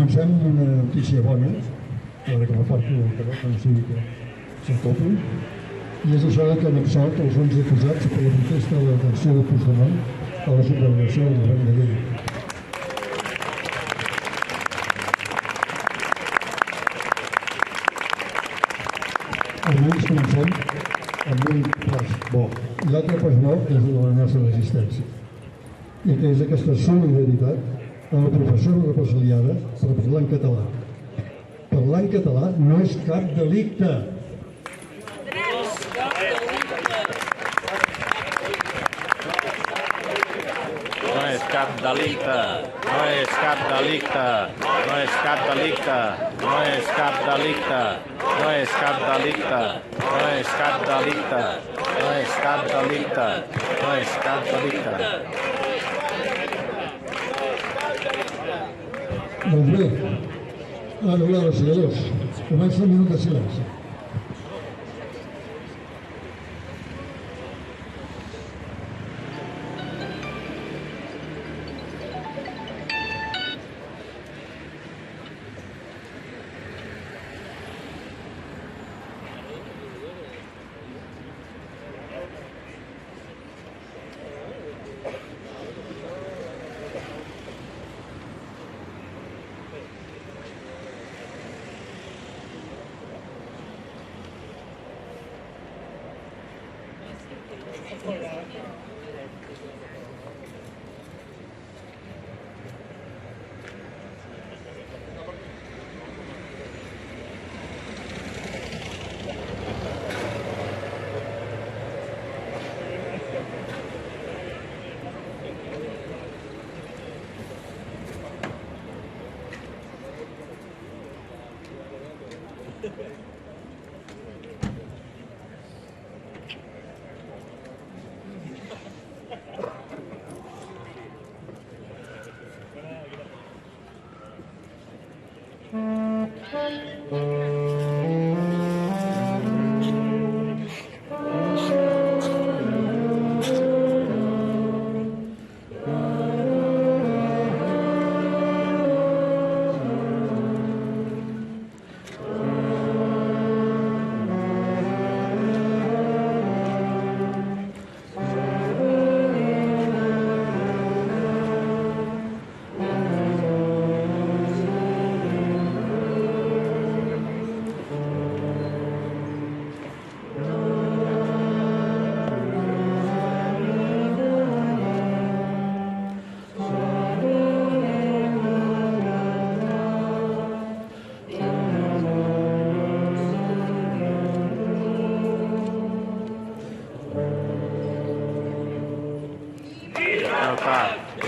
Comencem amb una notícia bona, ara que m'aparto del carrer, que no sigui que s'entopli, i és això que han absolt els 11 acusats per la protesta de la detenció de Puigdemont a la subdelegació del govern de Lleida. Almenys comencem amb un pas bo. I l'altre pas bo és el de la nostra resistència. I que és aquesta solidaritat a la professora represaliada per parlar en català. Parlar en català no és cap delicte. No és cap delicte, no és cap delicte, no és cap delicte, no és cap delicte, no és cap delicte, no és cap delicte, no és cap delicte, no és cap delicte. Doncs bé, ara, senyors, comença el minut de silenci.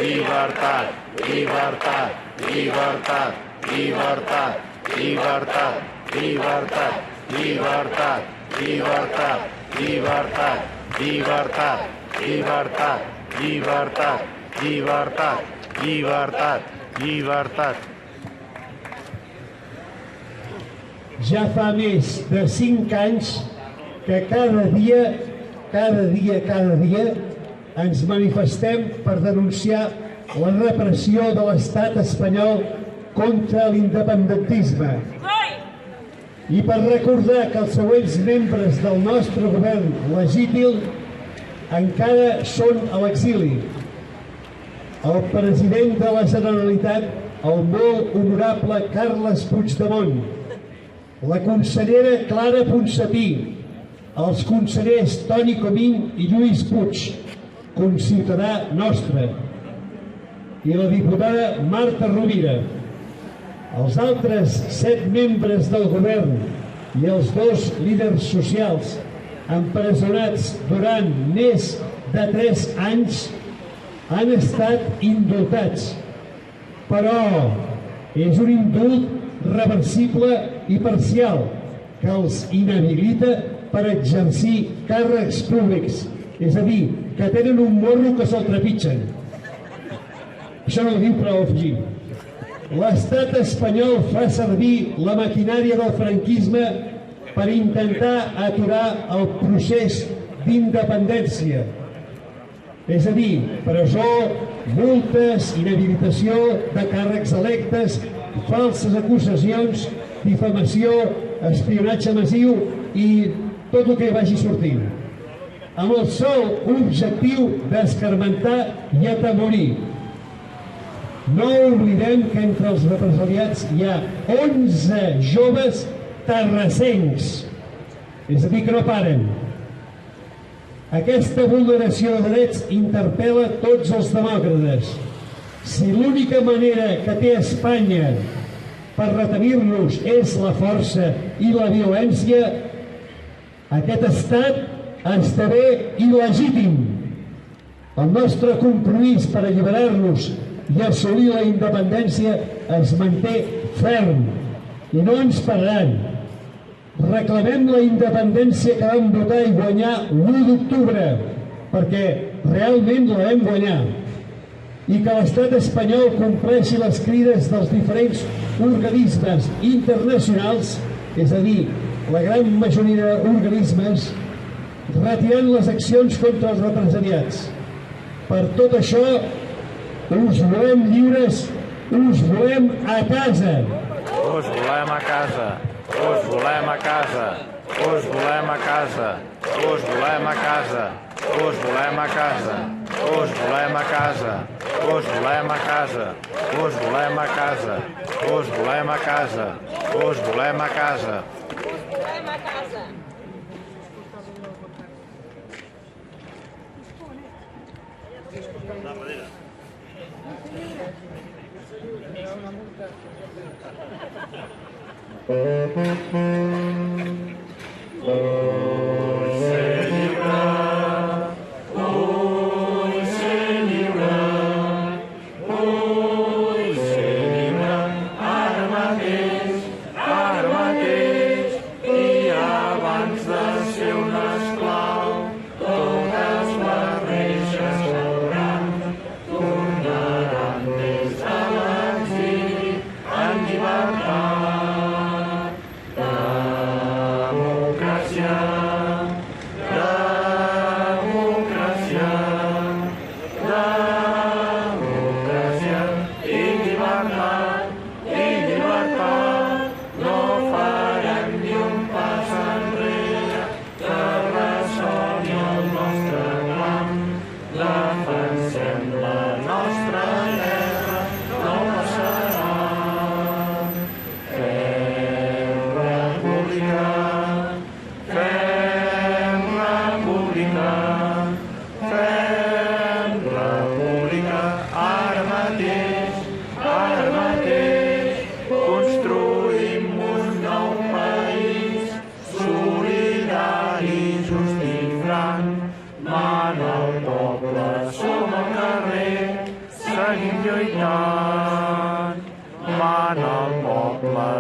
Llibertat, llibertat, llibertat, llibertat, llibertat, llibertat, llibertat, llibertat, llibertat, llibertat, llibertat, llibertat, llibertat, llibertat, llibertat. Ja fa més de 5 anys que cada dia ens manifestem per denunciar la repressió de l'estat espanyol contra l'independentisme i per recordar que els següents membres del nostre govern legítim encara són a l'exili. El president de la Generalitat, el molt honorable Carles Puigdemont, la consellera Clara Ponsatí, els consellers Toni Comín i Lluís Puig, conciutadà nostre, i la diputada Marta Rovira. Els altres 7 membres del govern i els 2 líders socials empresonats durant més de 3 anys han estat indultats. Però és un indult reversible i parcial que els inhabilita per exercir càrrecs públics, és a dir, que tenen un morro que se'l trepitgen. Això no ho diu prou afegir. L'estat espanyol fa servir la maquinària del franquisme per intentar aturar el procés d'independència. És a dir, presó, multes, inhabilitació de càrrecs electes falses acusacions, difamació, espionatge massiu i tot el que vagi sortint, amb el sol objectiu d'escarmentar i atemorir. No oblidem que entre els represaliats hi ha 11 joves terrassencs, és a dir, que no paren. Aquesta vulneració de drets interpel·la tots els demòcrates. Si l'única manera que té Espanya per retenir-nos és la força i la violència, aquest estat esdevé il·legítim. El nostre compromís per alliberar-nos i assolir la independència es manté ferm i no ens pararan. Reclamem la independència que vam votar i guanyar l'1 d'octubre, perquè realment la vam guanyar, i que l'estat espanyol compleixi les crides dels diferents organismes internacionals, és a dir, la gran majoria d'organismes, retirant les accions contra els represaliats. Per tot això, us volem lliures, us volem a casa. Us volem a casa. Us volem a casa. Us volem a casa. Us volem a casa. Us volem a casa. Us volem a casa. Us volem a casa. Us volem a casa. Us volem a casa. Us volem a casa. Us volem a casa.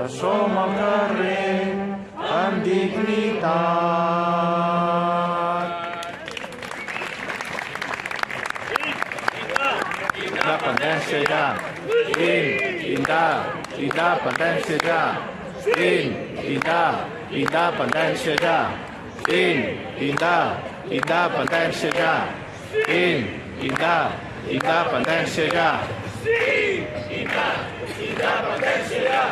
Som al carrer amb dignitat. Independència ja. Independència ja. Independència ja. Independència ja. Independència ja.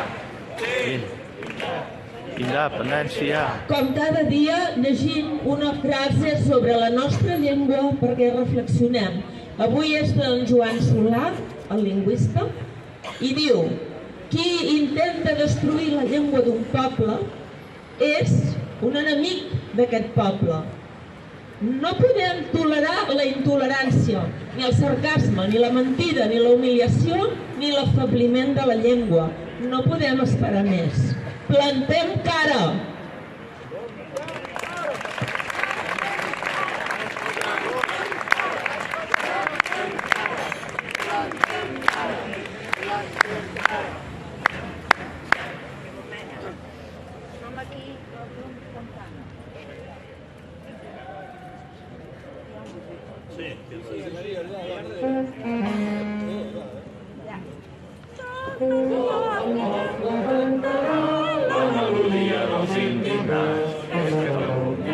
Independència. Com cada dia llegim una frase sobre la nostra llengua perquè reflexionem. Avui és d'en Joan Solà, el lingüista, i diu: qui intenta destruir la llengua d'un poble és un enemic d'aquest poble. No podem tolerar la intolerància, ni el sarcasme, ni la mentida, ni la humiliació, ni l'afebliment de la llengua. No podem esperar més. Plantem cara!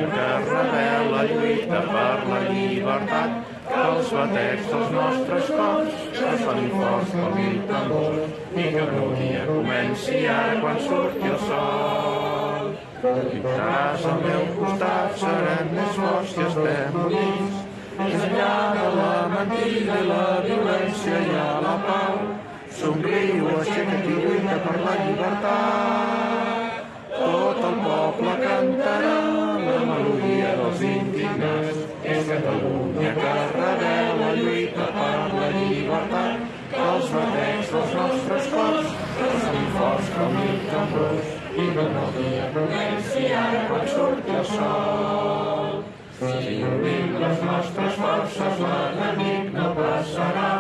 Que rebel la lluita per la llibertat, que els batecs dels nostres cors que sonin forts com el tambor i que el dia comenci ara quan surti el sol. Lluitaràs al meu costat, serem més forts i estem units. Més enllà de la mentida i la violència hi ha la pau. Somriu, aixeca't i lluita per la llibertat. Tot el poble cantarà la melodia dels indignats. És Catalunya que revela, lluita per la llibertat. Que els batecs dels nostres cors són forts com mil tambors i que el dia comenci ara quan surti el sol. Si unim les nostres forces l'enemic no passarà.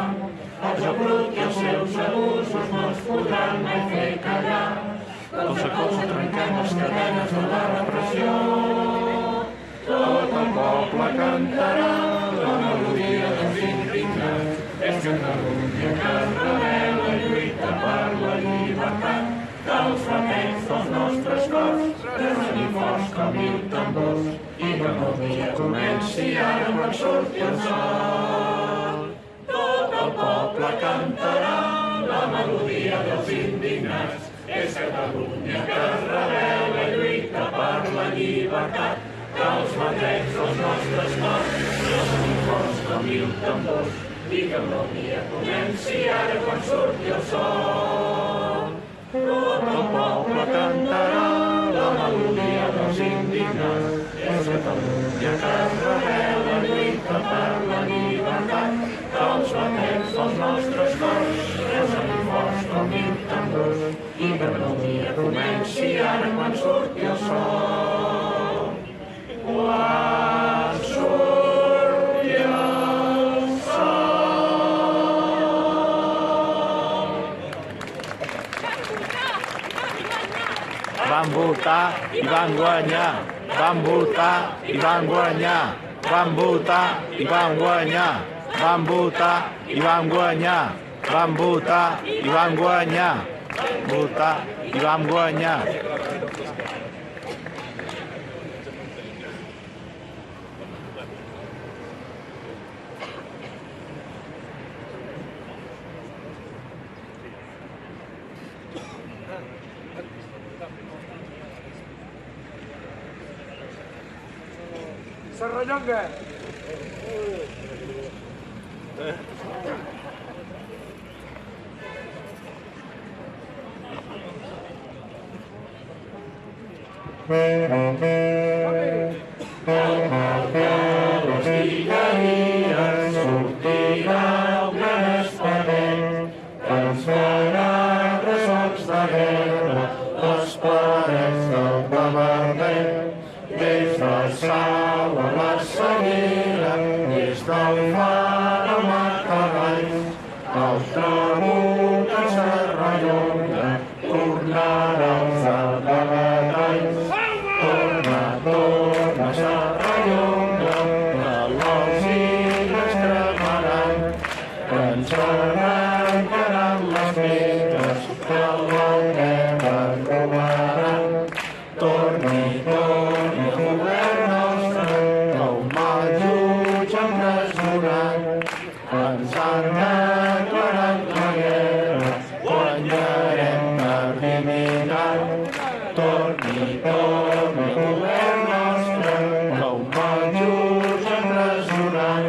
El joc brut i els seus abusos no ens podran mai fer callar. Colze a colze trenquem les cadenes de la repressió. Tot el poble cantarà la melodia dels indignats. És Catalunya que revela i lluita per la llibertat. Que els batecs dels nostres cors sonin forts com mil tambors i que el dia comenci ara quan surti el sol. Tot el poble cantarà la melodia dels indignats. És Catalunya que revela i lluita per la llibertat. Que els batecs dels nostres cors sonin forts com mil tambors i que el dia comenci ara quan surti el sol. Tot el poble cantarà la melodia dels indignats. És Catalunya que revela i lluita per la llibertat. Que els batecs dels nostres cors sonin forts com mil tambors i que el dia comenci ara quan surti el sol. Quan surti el sol. Van votar i van guanyar. Van votar i van guanyar. Van votar i van guanyar. Van votar i van guanyar. Van votar i van guanyar. Votar i van guanyar. Serrallonga! Sortirà el gran espadell, que ens farà ressots de guerra, les parets del Babardet. Des del Sal a la Senyera, des del Far al Martorell, el Trabuc a Serrallonga, tornaràs a Balatalls. Torna, torna a Serrallonga, que les illes cremaran, que ens arrencaran les vides, que la terra robaran. Torni, torni al govern nostre, que el mal jutge empresonat. Ens han declarat la guerra, guanyarem per dignitat. Torni, torni al govern nostre, que el mal jutge empresonat.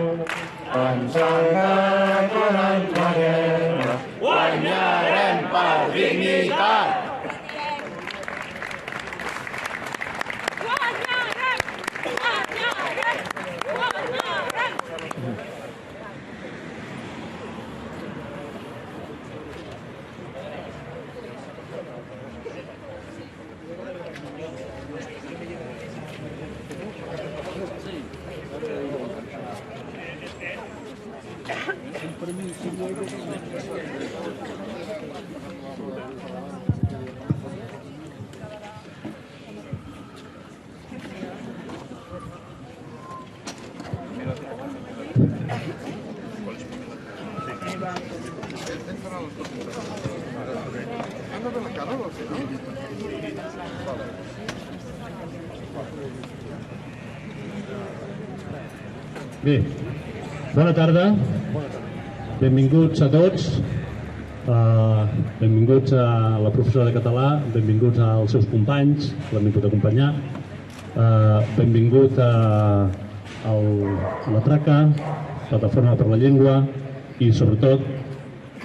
Ens han declarat la guerra, guanyarem per dignitat. Bé, Bona tarda, benvinguts a tots, benvinguts a la professora de català, benvinguts als seus companys que l'han vingut a acompanyar, benvingut a la Traca, Plataforma per la Llengua i sobretot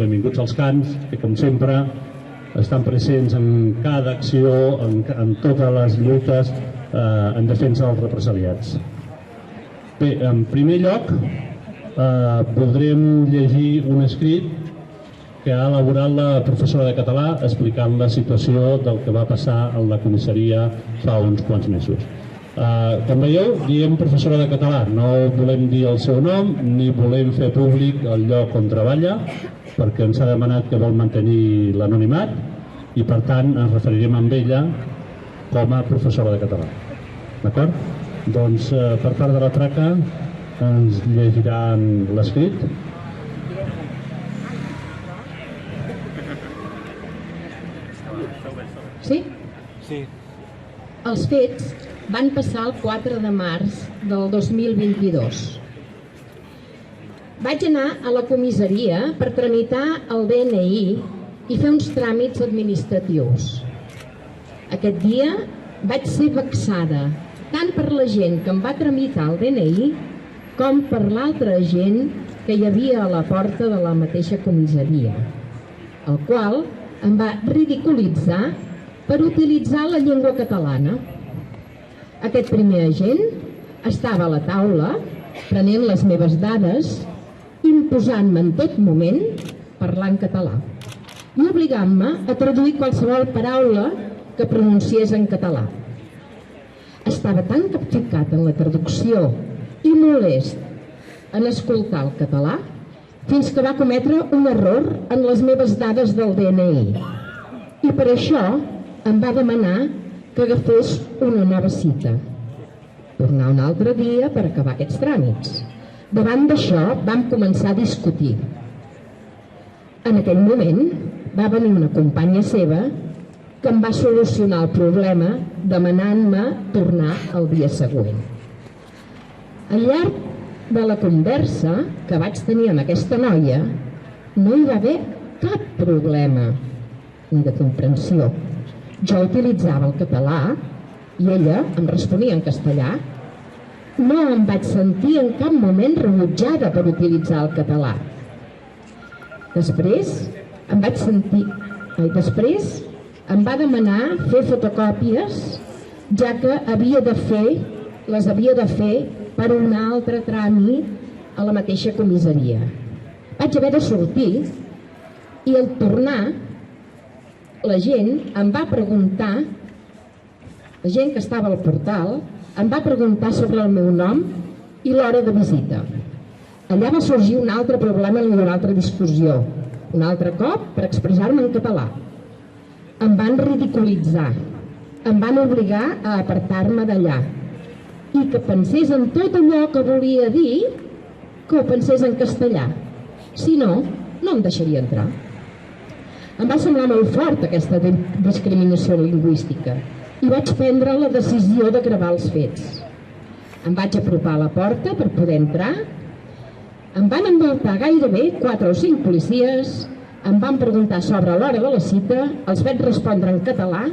benvinguts als cans que com sempre estan presents en cada acció, en totes les lluites en defensa dels represaliats. Bé, en primer lloc voldrem llegir un escrit que ha elaborat la professora de català explicant la situació del que va passar en la comissaria fa uns quants mesos. Com veieu, diem professora de català, no volem dir el seu nom ni volem fer públic el lloc on treballa perquè ens ha demanat que vol mantenir l'anonimat i per tant ens referirem amb ella com a professora de català. D'acord? Doncs per part de la Traca ens llegiran l'escrit. Sí? Sí. Els fets van passar el 4 de març del 2022. Vaig anar a la comissaria per tramitar el DNI i fer uns tràmits administratius. Aquest dia vaig ser vexada, tant per la gent que em va tramitar el DNI com per l'altra gent que hi havia a la porta de la mateixa comissaria, el qual em va ridiculitzar per utilitzar la llengua catalana. Aquest primer agent estava a la taula prenent les meves dades, imposant-me en tot moment parlar en català i obligant-me a traduir qualsevol paraula que pronunciés en català. Estava tan capficat en la traducció i molest en escoltar el català fins que va cometre un error en les meves dades del DNI i per això em va demanar que agafés una nova cita. Tornar un altre dia per acabar aquests tràmits. Davant d'això vam començar a discutir. En aquell moment va venir una companya seva que em va solucionar el problema demanant-me tornar el dia següent. Al llarg de la conversa que vaig tenir amb aquesta noia no hi va haver cap problema ni de comprensió. Jo utilitzava el català i ella em responia en castellà. No em vaig sentir en cap moment rebutjada per utilitzar el català. Després em va demanar fer fotocòpies, ja que les havia de fer per un altre tràmit a la mateixa comissaria. Vaig haver de sortir i al tornar la gent em va preguntar, la gent que estava al portal, em va preguntar sobre el meu nom i l'hora de visita. Allà va sorgir un altre problema i una altra discussió, un altre cop per expressar-me en català. Em van ridiculitzar, em van obligar a apartar-me d'allà i que pensés en tot allò que volia dir, que ho pensés en castellà. Si no, no em deixaria entrar. Em va semblar molt fort aquesta discriminació lingüística i vaig prendre la decisió de gravar els fets. Em vaig apropar a la porta per poder entrar, em van envoltar gairebé 4 o 5 policies, em van preguntar sobre l'hora de la cita, els vaig respondre en català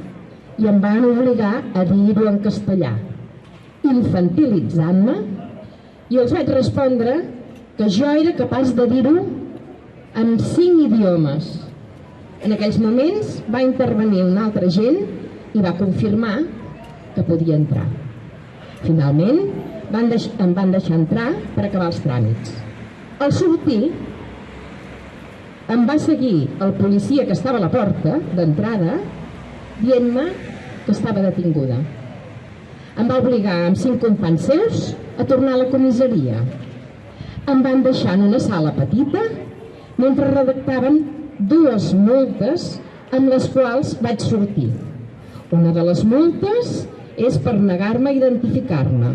i em van obligar a dir-ho en castellà, infantilitzant-me, i els vaig respondre que jo era capaç de dir-ho en 5 idiomes. En aquells moments va intervenir un altre agent i va confirmar que podia entrar. Finalment, em van deixar entrar per acabar els tràmits. Al sortir, em va seguir el policia que estava a la porta d'entrada dient-me que estava detinguda. Em va obligar amb 5 companys seus a tornar a la comissaria. Em van deixar en una sala petita mentre redactaven 2 multes amb les quals vaig sortir. Una de les multes és per negar-me a identificar-me,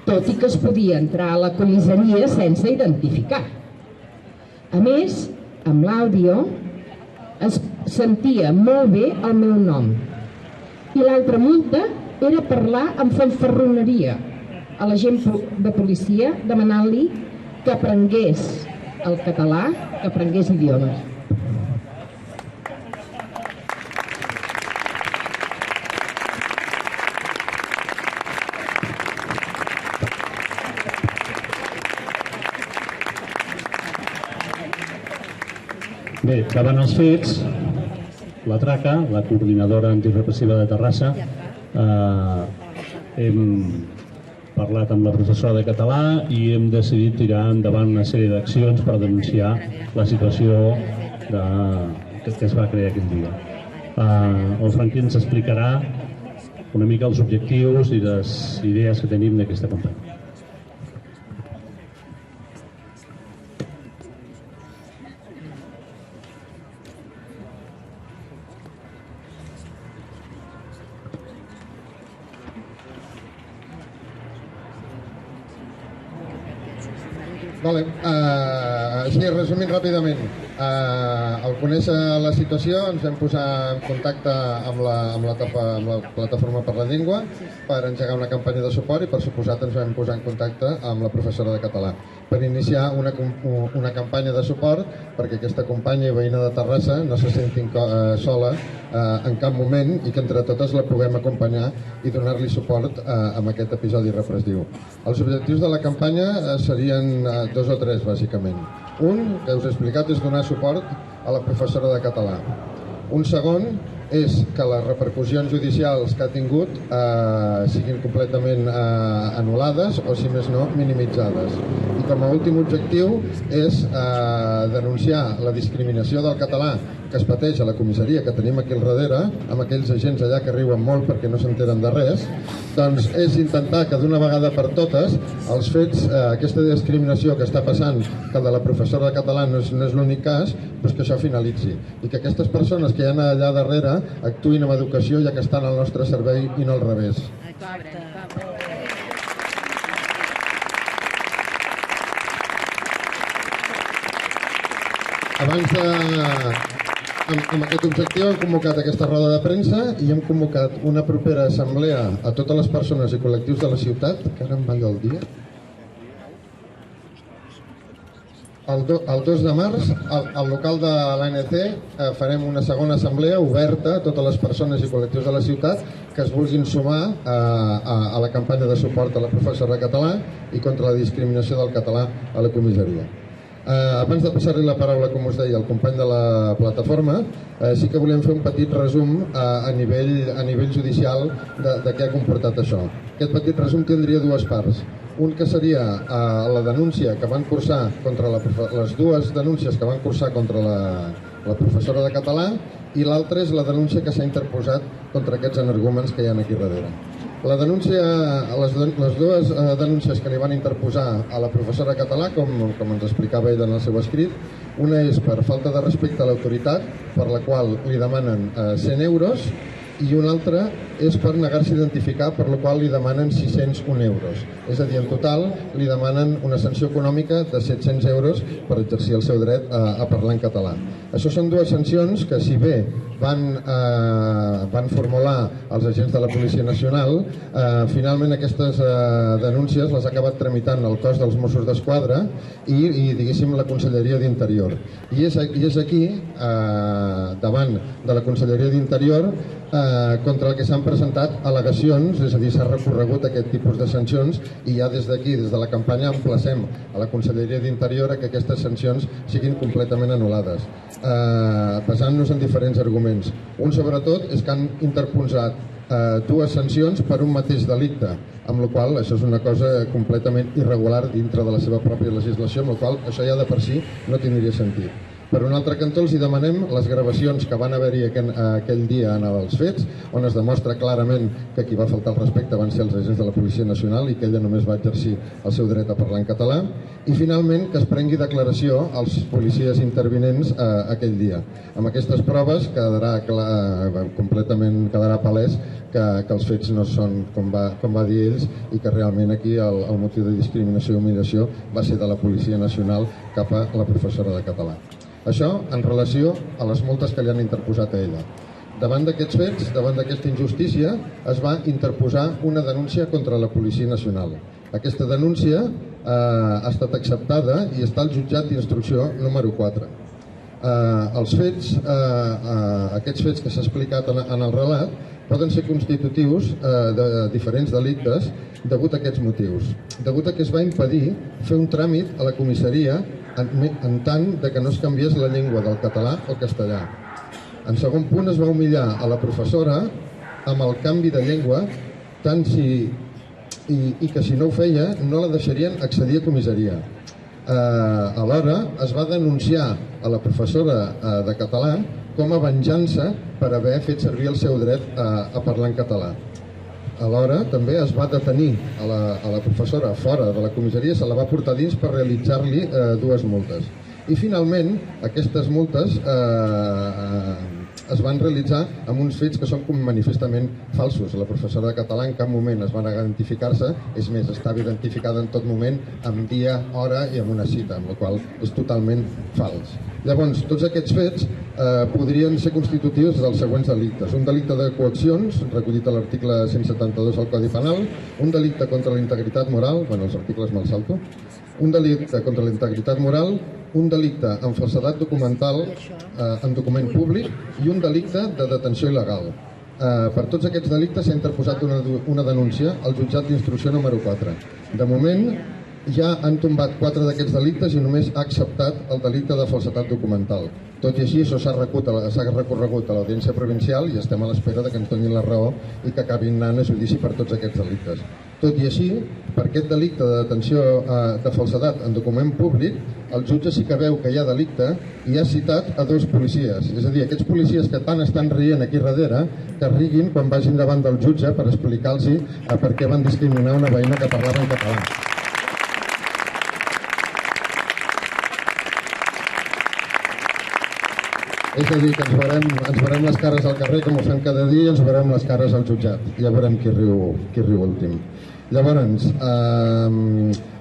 tot i que es podia entrar a la comissaria sense identificar. A més, amb l'àudio es sentia molt bé el meu nom. I l'altra multa era parlar amb fanfarroneria, a l'agent de policia demanant-li que aprengués el català, que aprengués idiomes. Bé, davant els fets, la Traca, la coordinadora antirepressiva de Terrassa, hem parlat amb la professora de català i hem decidit tirar endavant una sèrie d'accions per denunciar la situació que es va crear aquell dia. El Franqui ens explicarà una mica els objectius i les idees que tenim d'aquesta campanya. Vale. Sí, resumint ràpidament. Al conèixer la situació ens vam posar en contacte amb la Plataforma per la Llengua per engegar una campanya de suport i per suposat ens vam posar en contacte amb la professora de català per iniciar una campanya de suport perquè aquesta companya i veïna de Terrassa no se sentin sola en cap moment i que entre totes la puguem acompanyar i donar-li suport amb aquest episodi repressiu. Els objectius de la campanya serien 2 o 3, bàsicament. Un, que us he explicat, és donar suport a la professora de català. Un segon és que les repercussions judicials que ha tingut siguin completament anul·lades o, si més no, minimitzades. I com a últim objectiu és denunciar la discriminació del català que es pateix a la comissaria que tenim aquí al darrere, amb aquells agents allà que riuen molt perquè no s'enteren de res, doncs és intentar que d'una vegada per totes els fets, aquesta discriminació que està passant, que el de la professora de català no és l'únic cas, doncs que això finalitzi. I que aquestes persones que hi ha allà darrere actuïn amb educació ja que estan al nostre servei i no al revés. Amb aquest objectiu hem convocat aquesta roda de premsa i hem convocat una propera assemblea a totes les persones i col·lectius de la ciutat, que ara em balla el dia. El 2 de març, al local de l'ANC, farem una segona assemblea oberta a totes les persones i col·lectius de la ciutat que es vulguin sumar a la campanya de suport a la professora de català i contra la discriminació del català a la comissaria. Abans de passar-li la paraula, com us deia, al company de la plataforma, sí que volem fer un petit resum a nivell judicial de què ha comportat això. Aquest petit resum tindria 2 parts. Un que seria la denúncia que van cursar contra les 2 denúncies que van cursar contra la professora de català i l'altra és la denúncia que s'ha interposat contra aquests energúmens que hi ha aquí darrere. La denúncia, les 2 denúncies que li van interposar a la professora de català, com ens explicava ell en el seu escrit, una és per falta de respecte a l'autoritat, per la qual li demanen 100 euros, i una altra és per negar-se a identificar, per la qual li demanen 601 euros. És a dir, en total li demanen una sanció econòmica de 700 euros per exercir el seu dret a parlar en català. Això són 2 sancions que, si bé van formular els agents de la Policia Nacional, finalment aquestes denúncies les ha acabat tramitant el cos dels Mossos d'Esquadra i diguéssim, la Conselleria d'Interior. I és aquí, davant de la Conselleria d'Interior, contra el que s'han presentat al·legacions, és a dir, s'ha recorregut aquest tipus de sancions i ja des d'aquí, des de la campanya, emplacem a la Conselleria d'Interior a que aquestes sancions siguin completament anul·lades, basant-nos en diferents arguments. Un, sobretot, és que han interposat 2 sancions per un mateix delicte, amb la qual això és una cosa completament irregular dintre de la seva pròpia legislació, amb la qual això ja de per si no tindria sentit. Per un altre cantó, els demanem les gravacions que van haver-hi aquell dia en els fets, on es demostra clarament que qui va faltar el respecte van ser els agents de la Policia Nacional i que ella només va exercir el seu dret a parlar en català. I finalment, que es prengui declaració als policies intervinents aquell dia. Amb aquestes proves quedarà palès que els fets no són com va dir ells i que realment aquí el motiu de discriminació i humiliació va ser de la Policia Nacional cap a la professora de català. Això en relació a les multes que li han interposat a ella. Davant d'aquests fets, davant d'aquesta injustícia, es va interposar una denúncia contra la Policia Nacional. Aquesta denúncia ha estat acceptada i està al jutjat d'instrucció número 4. Aquests fets que s'ha explicat en el relat poden ser constitutius de diferents delictes degut a aquests motius. Degut a que es va impedir fer un tràmit a la comissaria en tant que no es canviés la llengua del català al castellà. En segon punt, es va humillar a la professora amb el canvi de llengua i que si no ho feia no la deixarien accedir a comissaria. Alhora es va denunciar a la professora de català com a venjança per haver fet servir el seu dret a parlar en català. Alhora també es va detenir a la professora fora de la comissaria, se la va portar dins per realitzar-li 2 multes. I finalment aquestes multes es van realitzar amb uns fets que són manifestament falsos. La professora de català en cap moment es va negar a identificar-se, és més, estava identificada en tot moment amb dia, hora i amb una cita, amb la qual és totalment fals. Llavors, tots aquests fets podrien ser constitutius dels següents delictes. Un delicte de coaccions, recollit a l'article 172 del Codi Penal, un delicte contra la integritat moral, bueno, els articles me'ls salto, un delicte contra la integritat moral, un delicte en falsedat documental en document públic i un delicte de detenció il·legal. Per tots aquests delictes s'ha interposat una denúncia al jutjat d'instrucció número 4. De moment ja han tombat 4 d'aquests delictes i només ha acceptat el delicte de falsedat documental. Tot i així, això s'ha recorregut a l'Audiència Provincial i estem a l'espera que ens donin la raó i que acabin anant a judici per tots aquests delictes. Tot i així, per aquest delicte de detenció de falsedat en document públic, el jutge sí que veu que hi ha delicte i ha citat a 2 policies. És a dir, aquests policies que tant estan rient aquí darrere, que riguin quan vagin davant del jutge per explicar-los per què van discriminar una veïna que parlava en català. És a dir, que ens veurem les cares al carrer com ho fem cada dia i ens veurem les cares al jutjat. Ja veurem qui riu últim. Llavors,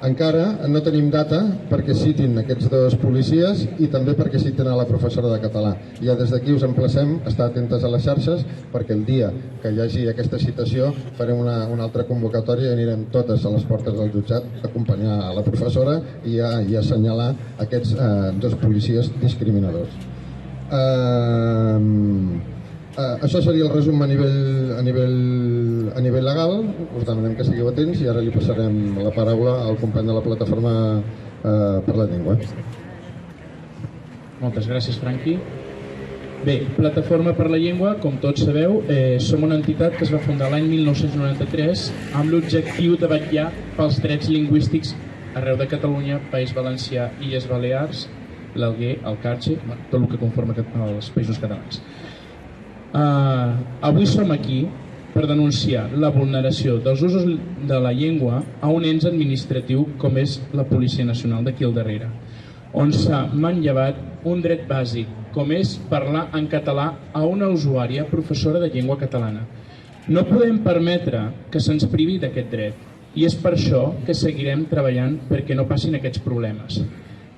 encara no tenim data perquè citin aquests 2 policies i també perquè citin a la professora de català. Ja des d'aquí us emplacem a estar atentes a les xarxes perquè el dia que hi hagi aquesta citació farem una altra convocatòria i anirem totes a les portes del jutjat a acompanyar a la professora i a assenyalar aquests 2 policies discriminadors. Això seria el resum a nivell legal. Us demanem que sigueu atents i ara li passarem la paraula al company de la Plataforma per la Llengua. Moltes gràcies, Franqui. Bé, Plataforma per la Llengua, com tots sabeu, som una entitat que es va fundar l'any 1993 amb l'objectiu de vetllar pels drets lingüístics arreu de Catalunya, País Valencià, Illes Balears, l'Alguer, el Carxe, tot el que conforma els països catalans. Avui som aquí per denunciar la vulneració dels usos de la llengua a un ens administratiu com és la Policia Nacional d'aquí al darrere, on s'ha manllevat un dret bàsic com és parlar en català a una usuària professora de llengua catalana. No podem permetre que se'ns privi d'aquest dret i és per això que seguirem treballant perquè no passin aquests problemes.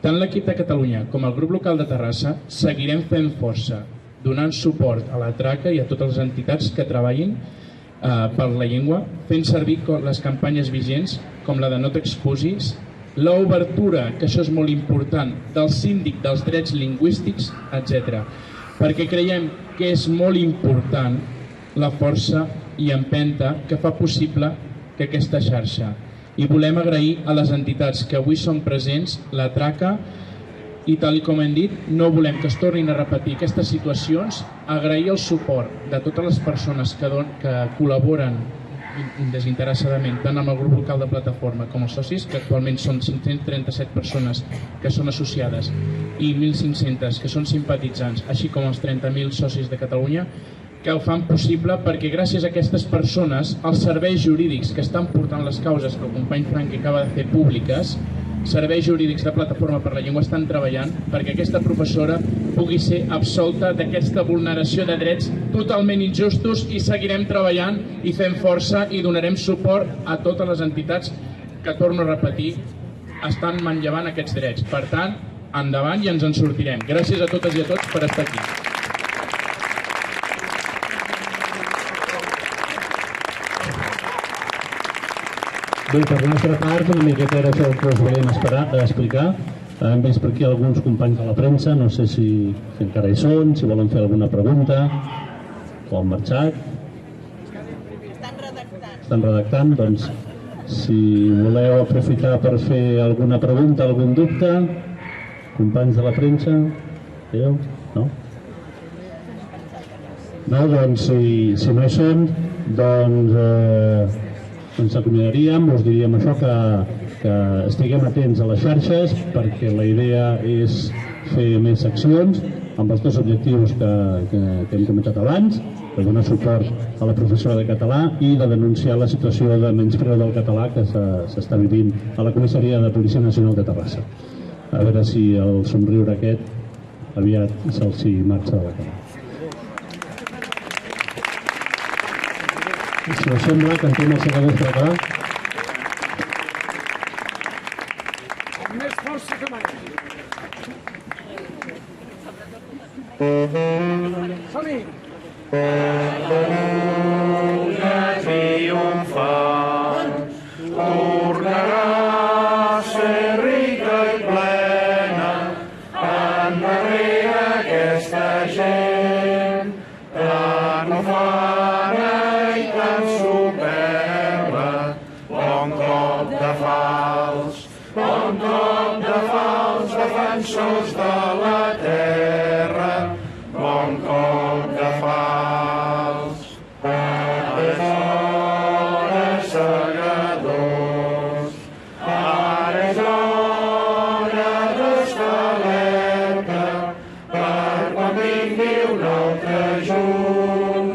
Tant l'equip de Catalunya com el grup local de Terrassa seguirem fent força, donant suport a la Traca i a totes les entitats que treballin per la llengua, fent servir les campanyes vigents com la de No t'excusis, l'obertura, que això és molt important, del síndic dels drets lingüístics, etc. Perquè creiem que és molt important la força i empenta que fa possible que aquesta xarxa. I volem agrair a les entitats que avui són presents, la Traca, i tal com hem dit, no volem que es tornin a repetir aquestes situacions, agrair el suport de totes les persones que col·laboren desinteressadament, tant amb el grup local de Plataforma com els socis, que actualment són 537 persones que són associades i 1.500 que són simpatitzants, així com els 30.000 socis de Catalunya, que ho fan possible perquè gràcies a aquestes persones els serveis jurídics que estan portant les causes que el company Franqui acaba de fer públiques, serveis jurídics de Plataforma per la Llengua estan treballant perquè aquesta professora pugui ser absolta d'aquesta vulneració de drets totalment injustos i seguirem treballant i fent força i donarem suport a totes les entitats que, torno a repetir, estan manllevant aquests drets. Per tant, endavant i ens en sortirem. Gràcies a totes i a tots per estar aquí. Bé, per la nostra part, una miqueta era això que us volíem explicar. Hem vist per aquí alguns companys de la premsa, no sé si encara hi són, si volen fer alguna pregunta, o han marxat. Estan redactant, doncs, si voleu aprofitar per fer alguna pregunta, algun dubte, companys de la premsa, veieu? No? No, doncs, si no hi són, doncs ens acomiadaríem, us diríem això, que estiguem atents a les xarxes, perquè la idea és fer més accions amb els dos objectius que hem comentat abans, de donar suport a la professora de català i de denunciar la situació de menyspreu del català que s'està vivint a la comissaria de Policia Nacional de Terrassa. A veure si el somriure aquest aviat se'ls marxa de la cara. I si us sembla, cantem els segadors per acabar. Més força que mai. Som-hi! Una triomfant tornarà a ser rica i plena endarrere aquesta gent tan ufana i tan superba. Bon cop de fals, defensors de la terra, bon cop de fals. Ara és segadors, ara és hora d'estar alerta per quan vingui un altre juny.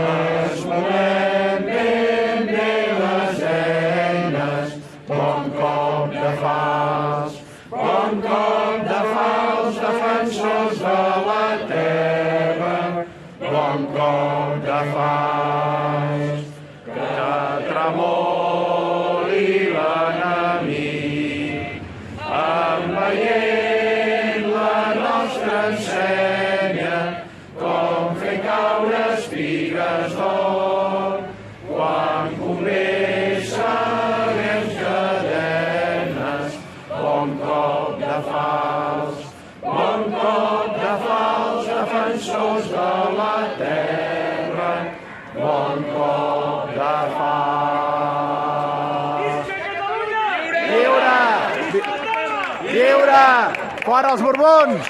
Esmolem ben bé les eines, bon cop de fals, defensors de la terra, bon cop de fals. Que tremoli l'enemic, enveient la nostra ensenya, com fer caure espigues d'or, quan convé segueix cadenes, bon cop de fals, defensors de la terra, bon cop de fals. Lliure! Lliure! Fora els Borbons!